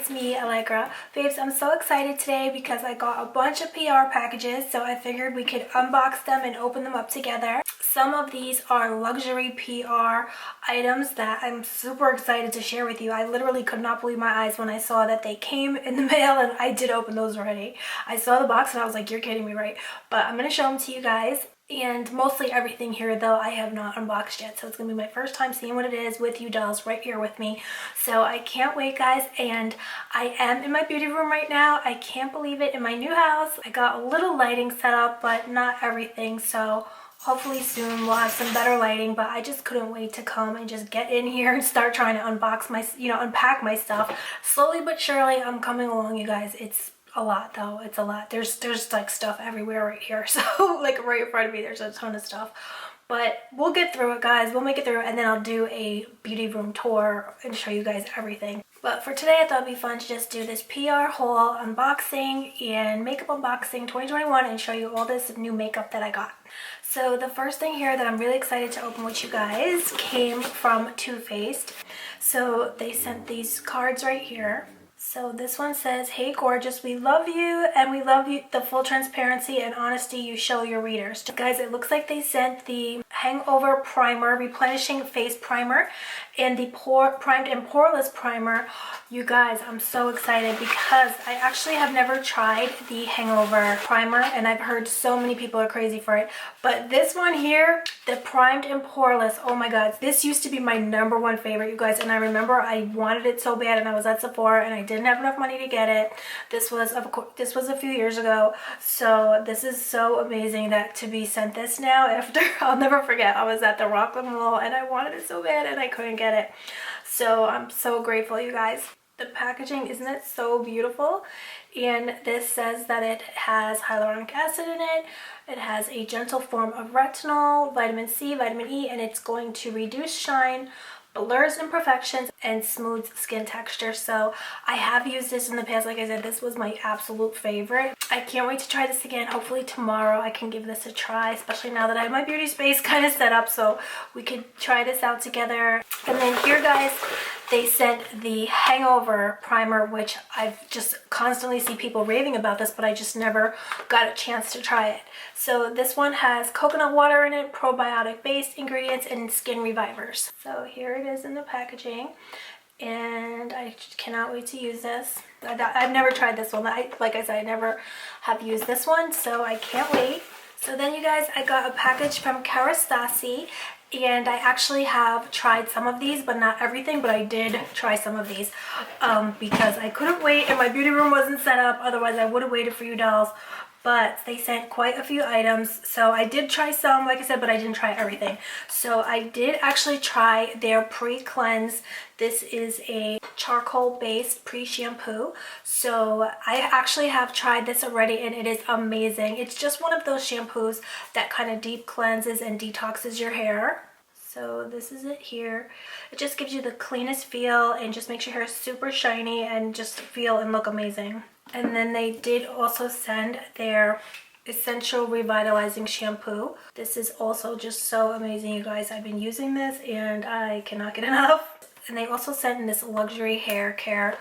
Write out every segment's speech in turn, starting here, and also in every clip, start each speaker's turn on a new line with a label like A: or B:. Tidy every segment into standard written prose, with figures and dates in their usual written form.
A: it's me, Allegra. Babes, I'm so excited today because I got a bunch of PR packages, so I figured we could unbox them and open them up together. Some of these are luxury PR items that I'm super excited to share with you. I literally could not believe my eyes when I saw that they came in the mail, and I did open those already. I saw the box and I was like, you're kidding me, right? But I'm going to show them to you guys. And mostly everything here, though, I have not unboxed yet, so it's gonna be my first time seeing what it is with you dolls right here with me. So I can't wait, guys. And I am in my beauty room right now. I can't believe it, in my new house. I got a little lighting set up, but not everything, so hopefully soon we'll have some better lighting. But I just couldn't wait to come and just get in here and start trying to unbox my, unpack my stuff. Slowly but surely, I'm coming along, you guys. It's a lot, though. It's a lot. There's like stuff everywhere right here. So like right in front of me, there's a ton of stuff. But we'll get through it, guys. We'll make it through, and then I'll do a beauty room tour and show you guys everything. But for today, I thought it'd be fun to just do this PR haul unboxing and makeup unboxing 2021 and show you all this new makeup that I got. So the first thing here that I'm really excited to open with you guys came from Too Faced. So they sent these cards right here. So this one says, "Hey gorgeous, we love you and we love you the full transparency and honesty you show your readers." Guys, it looks like they sent the Hangover Primer, Replenishing Face Primer, and the Primed and Poreless Primer. You guys, I'm so excited because I actually have never tried the Hangover Primer, and I've heard so many people are crazy for it. But this one here, the Primed and Poreless, oh my god, this used to be my #1 favorite, you guys. And I remember I wanted it so bad, and I was at Sephora and I didn't have enough money to get it. This was a few years ago, so this is so amazing that to be sent this now after. I'll never forget, I was at the Rockland Mall and I wanted it so bad and I couldn't get it. So I'm so grateful, you guys. The packaging, isn't it so beautiful? And this says that it has hyaluronic acid in it. It has a gentle form of retinol, vitamin C, vitamin E, and it's going to reduce shine, blurs imperfections, and smooths skin texture. So I have used this in the past. Like I said, this was my absolute favorite. I can't wait to try this again. Hopefully tomorrow I can give this a try, especially now that I have my beauty space kind of set up, so we could try this out together. And then here, guys, they sent the Hangover Primer, which I've just constantly see people raving about this, but I just never got a chance to try it. So this one has coconut water in it, probiotic-based ingredients, and skin revivers. So here it is in the packaging, and I cannot wait to use this. I've never tried this one. Like I said, I never have used this one, so I can't wait. So then, you guys, I got a package from Kerastase. And I actually have tried some of these, but not everything, but I did try some of these because I couldn't wait and my beauty room wasn't set up. Otherwise, I would have waited for you dolls. But they sent quite a few items. So I did try some, like I said, but I didn't try everything. So I did actually try their pre-cleanse. This is a charcoal-based pre-shampoo. So I actually have tried this already, and it is amazing. It's just one of those shampoos that kind of deep cleanses and detoxes your hair. So this is it here. It just gives you the cleanest feel and just makes your hair super shiny and just feel and look amazing. And then they did also send their Essential Revitalizing Shampoo. This is also just so amazing, you guys. I've been using this and I cannot get enough. And they also sent in this luxury hair care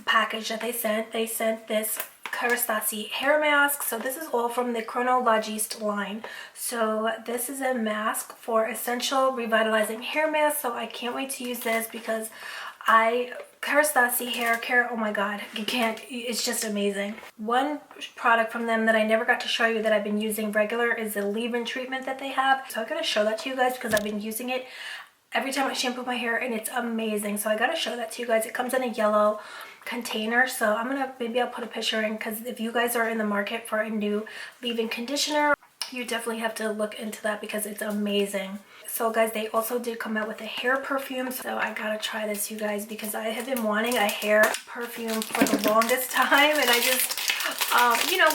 A: package that they sent. They sent this Kerastase hair mask. So this is all from the Chronologiste line. So this is a mask for Essential Revitalizing Hair Mask. So I can't wait to use this because Kerastase hair care, oh my god, it's just amazing. One product from them that I never got to show you that I've been using regular is the leave-in treatment that they have. So I gotta show that to you guys because I've been using it every time I shampoo my hair and it's amazing. So I gotta show that to you guys. It comes in a yellow container, so maybe I'll put a picture in, because if you guys are in the market for a new leave-in conditioner, you definitely have to look into that because it's amazing. So guys, they also did come out with a hair perfume, so I gotta try this, you guys, because I have been wanting a hair perfume for the longest time, and I just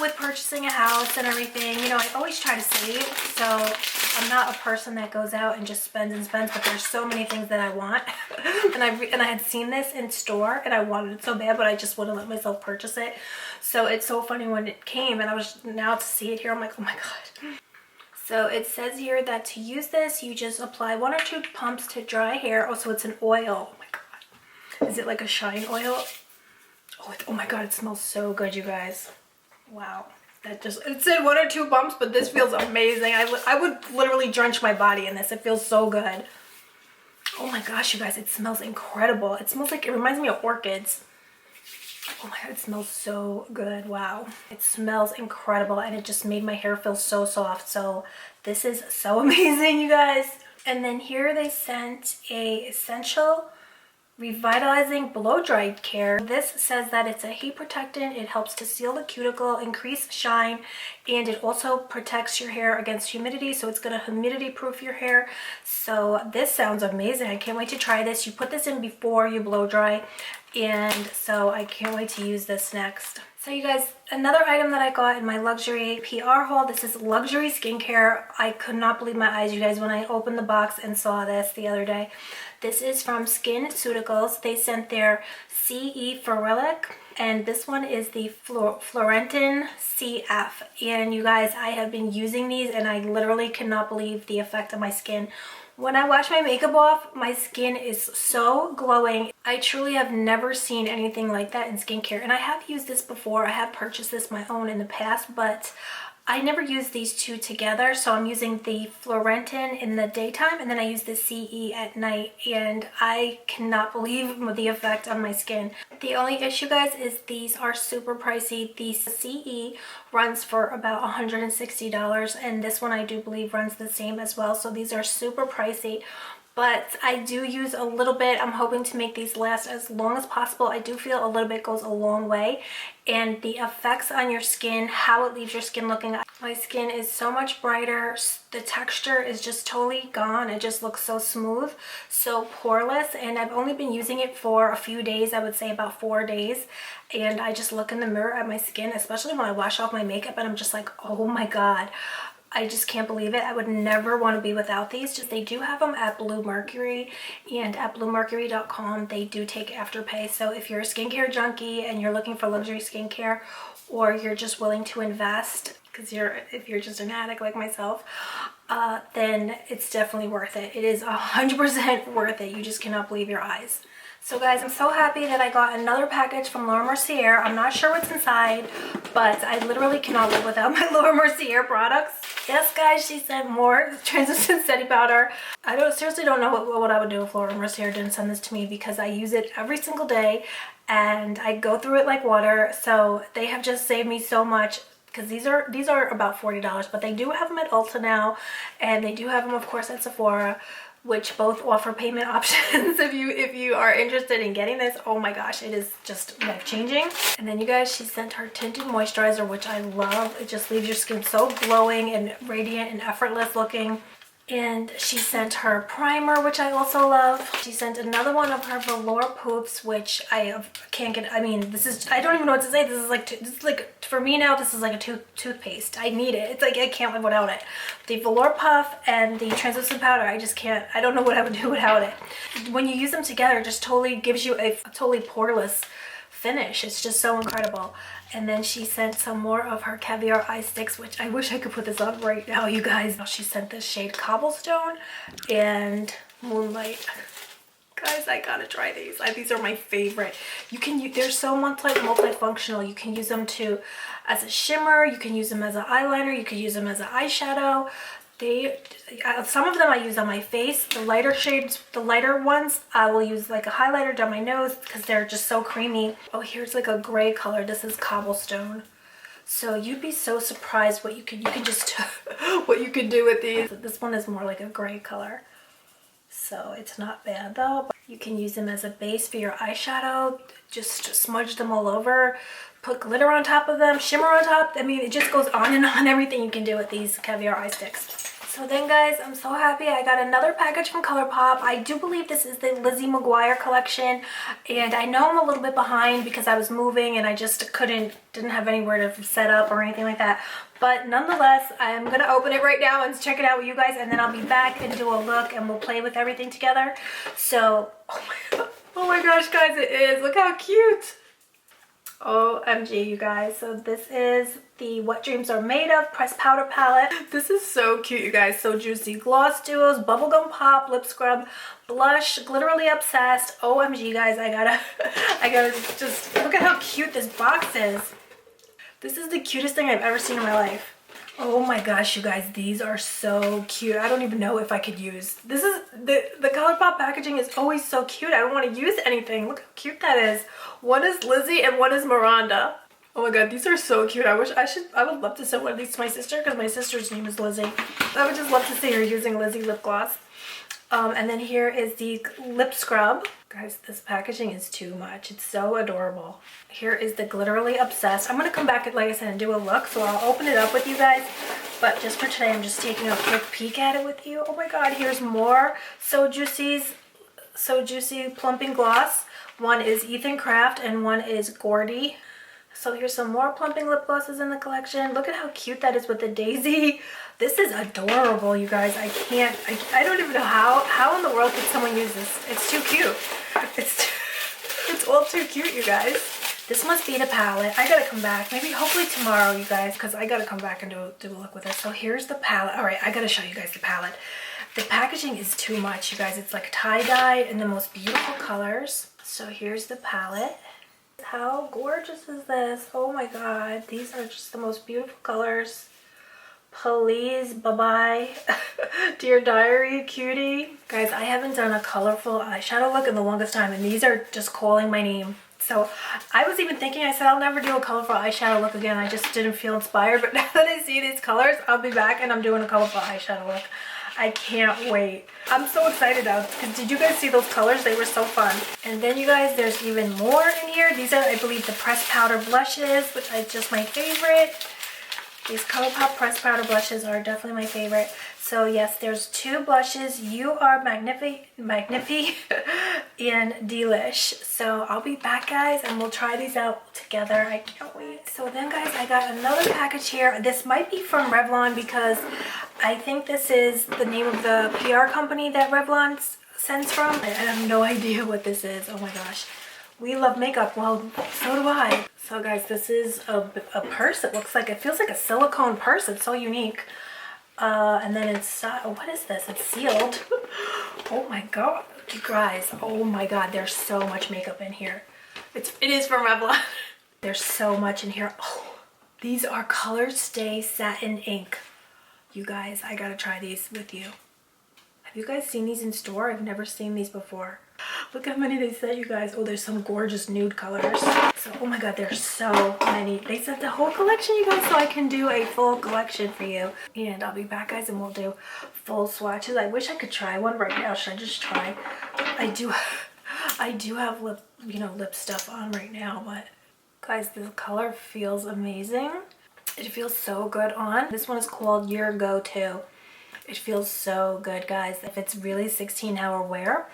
A: with purchasing a house and everything, I always try to save. So I'm not a person that goes out and just spends and spends, but there's so many things that I want. and I had seen this in store and I wanted it so bad, but I just wouldn't let myself purchase it. So it's so funny when it came, and now to see it here, I'm like, oh my god. So it says here that to use this, you just apply 1 or 2 pumps to dry hair. Oh, so it's an oil. Oh my god. Is it like a shine oil? Oh my god, it smells so good, you guys. Wow. That just, it said 1 or 2 bumps, but this feels amazing. I would literally drench my body in this. It feels so good. Oh my gosh, you guys, it smells incredible. It smells like, it reminds me of orchids. Oh my god, it smells so good. Wow. It smells incredible, and it just made my hair feel so soft. So this is so amazing, you guys. And then here they sent a essential revitalizing blow dry care. This says that it's a heat protectant. It helps to seal the cuticle, increase shine, and it also protects your hair against humidity. So it's going to humidity proof your hair. So this sounds amazing. I can't wait to try this. You put this in before you blow dry, and so I can't wait to use this next. So you guys, another item that I got in my luxury PR haul, this is luxury skincare. I could not believe my eyes, you guys, when I opened the box and saw this the other day. This is from SkinCeuticals. They sent their CE Ferulic, and this one is the Florentin CF. And you guys, I have been using these, and I literally cannot believe the effect on my skin. When I wash my makeup off, my skin is so glowing. I truly have never seen anything like that in skincare. And I have used this before. I have purchased this my own in the past, but I never use these two together. So I'm using the Florentin in the daytime, and then I use the CE at night. And I cannot believe the effect on my skin. The only issue, guys, is these are super pricey. The CE runs for about $160, and this one I do believe runs the same as well. So these are super pricey, but I do use a little bit. I'm hoping to make these last as long as possible. I do feel a little bit goes a long way, and the effects on your skin, how it leaves your skin looking. My skin is so much brighter. The texture is just totally gone. It just looks so smooth, so poreless, and I've only been using it for a few days. I would say about 4 days, and I just look in the mirror at my skin, especially when I wash off my makeup, and I'm just like, oh my god, I just can't believe it. I would never want to be without these. Just, they do have them at Blue Mercury, and at bluemercury.com they do take Afterpay. So if you're a skincare junkie and you're looking for luxury skincare, or you're just willing to invest because if you're just an addict like myself, then it's definitely worth it. It is 100% worth it. You just cannot believe your eyes. So guys, I'm so happy that I got another package from Laura Mercier. I'm not sure what's inside, but I literally cannot live without my Laura Mercier products. Yes, guys, she sent more translucent setting powder. I seriously don't know what I would do if Laura Mercier didn't send this to me, because I use it every single day and I go through it like water. So they have just saved me so much, because these are about $40, but they do have them at Ulta now, and they do have them, of course, at Sephora, which both offer payment options if you are interested in getting this. Oh my gosh, it is just life-changing. And then you guys, she sent her tinted moisturizer, which I love. It just leaves your skin so glowing and radiant and effortless looking. And she sent her primer, which I also love. She sent another one of her velour poops, which I can't get. I mean, this is, I don't even know what to say. This is like for me now, this is like a toothpaste. I need it. It's like I can't live without it. The velour puff and the translucent powder, I just can't. I don't know what I would do without it. When you use them together, it just totally gives you a totally poreless finish. It's just so incredible. And then she sent some more of her Caviar eye sticks, which I wish I could put this on right now, you guys. She sent this shade Cobblestone and Moonlight. Guys, I gotta try these. These are my favorite. They're so multifunctional. You can use them as a shimmer. You can use them as an eyeliner. You can use them as an eyeshadow. Some of them I use on my face. The lighter shades, the lighter ones, I will use like a highlighter down my nose because they're just so creamy. Oh, here's like a gray color. This is Cobblestone. So you'd be so surprised what you can just what you can do with these. This one is more like a gray color, so it's not bad though. But you can use them as a base for your eyeshadow. Just smudge them all over. Put glitter on top of them, shimmer on top. I mean, it just goes on and on. Everything you can do with these Caviar eye sticks. So then, guys, I'm so happy I got another package from Colourpop. I do believe this is the Lizzie McGuire collection, and I know I'm a little bit behind because I was moving and I just didn't have anywhere to set up or anything like that. But nonetheless, I'm going to open it right now and check it out with you guys, and then I'll be back and do a look and we'll play with everything together. So, oh my gosh, guys, it is. Look how cute. OMG, you guys. So this is the What Dreams Are Made Of pressed powder palette. This is so cute, you guys. So juicy. Gloss duos, bubblegum pop, lip scrub, blush, glitterily obsessed. OMG, guys. I gotta just look at how cute this box is. This is the cutest thing I've ever seen in my life. Oh my gosh, you guys, these are so cute. I don't even know if I could use. This is the Colourpop packaging is always so cute. I don't want to use anything. Look how cute that is. One is Lizzie and one is Miranda. Oh my god, these are so cute. I would love to send one of these to my sister because my sister's name is Lizzie. I would just love to see her using Lizzie lip gloss. And then here is the lip scrub. Guys, this packaging is too much. It's so adorable. Here is the Glitterily Obsessed. I'm going to come back, like I said, and do a look. So I'll open it up with you guys. But just for today, I'm just taking a quick peek at it with you. Oh my god, here's more So Juicy Plumping Gloss. One is Ethan Craft and one is Gordy. So here's some more plumping lip glosses in the collection. Look at how cute that is with the daisy. This is adorable, you guys. I don't even know how in the world could someone use this. It's too cute. It's all too cute, you guys. This must be the palette. I gotta come back. Maybe hopefully tomorrow, you guys, because I gotta come back and do a look with it. So here's the palette. All right, I gotta show you guys the palette. The packaging is too much, you guys. It's like tie-dye in the most beautiful colors. So here's the palette. How gorgeous is this? Oh my god, these are just the most beautiful colors. Please, bye-bye. Dear Diary, cutie. Guys, I haven't done a colorful eyeshadow look in the longest time, and these are just calling my name. So I was even thinking, I said I'll never do a colorful eyeshadow look again. I just didn't feel inspired, but now that I see these colors, I'll be back and I'm doing a colorful eyeshadow look. I can't wait. I'm so excited now because did you guys see those colors? They were so fun. And then you guys, there's even more in here. These are, I believe, the pressed powder blushes, which is just my favorite. These Colourpop pressed powder blushes are definitely my favorite. So yes, there's two blushes. You Are Magnifi and Delish. So I'll be back, guys, and we'll try these out together. I can't wait. So then, guys, I got another package here. This might be from Revlon because I think this is the name of the PR company that Revlon sends from. I have no idea what this is. Oh my gosh. We love makeup. Well, so do I. So guys, this is a purse. It looks like, it feels like a silicone purse. It's so unique. And then it's, what is this? It's sealed. Oh my god. You guys, oh my god, there's so much makeup in here. It is from Revlon. There's so much in here. Oh, these are Colorstay Satin Ink. You guys, I gotta try these with you. Have you guys seen these in store? I've never seen these before. Look how many they sent, you guys. Oh, there's some gorgeous nude colors. So, oh my god, there's so many. They sent the whole collection, you guys, so I can do a full collection for you. And I'll be back, guys, and we'll do full swatches. I wish I could try one right now. Should I just try? I do have lip, lip stuff on right now, but guys, this color feels amazing. It feels so good on. This one is called Your Go-To. It feels so good, guys. If it's really 16-hour wear,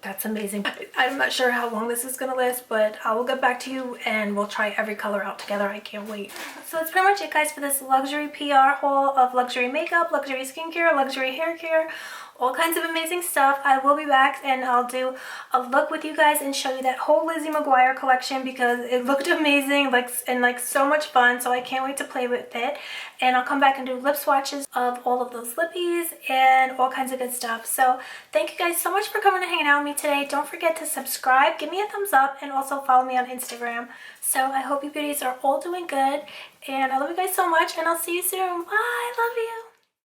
A: that's amazing. I'm not sure how long this is gonna last, but I will get back to you and we'll try every color out together. I can't wait. So that's pretty much it, guys, for this luxury PR haul of luxury makeup, luxury skincare, luxury hair care, all kinds of amazing stuff. I will be back and I'll do a look with you guys and show you that whole Lizzie McGuire collection because it looked amazing, and so much fun. So I can't wait to play with it. And I'll come back and do lip swatches of all of those lippies and all kinds of good stuff. So thank you guys so much for coming and hanging out with me today. Don't forget to subscribe, give me a thumbs up, and also follow me on Instagram. So I hope you beauties are all doing good. And I love you guys so much, and I'll see you soon. Bye. I love you.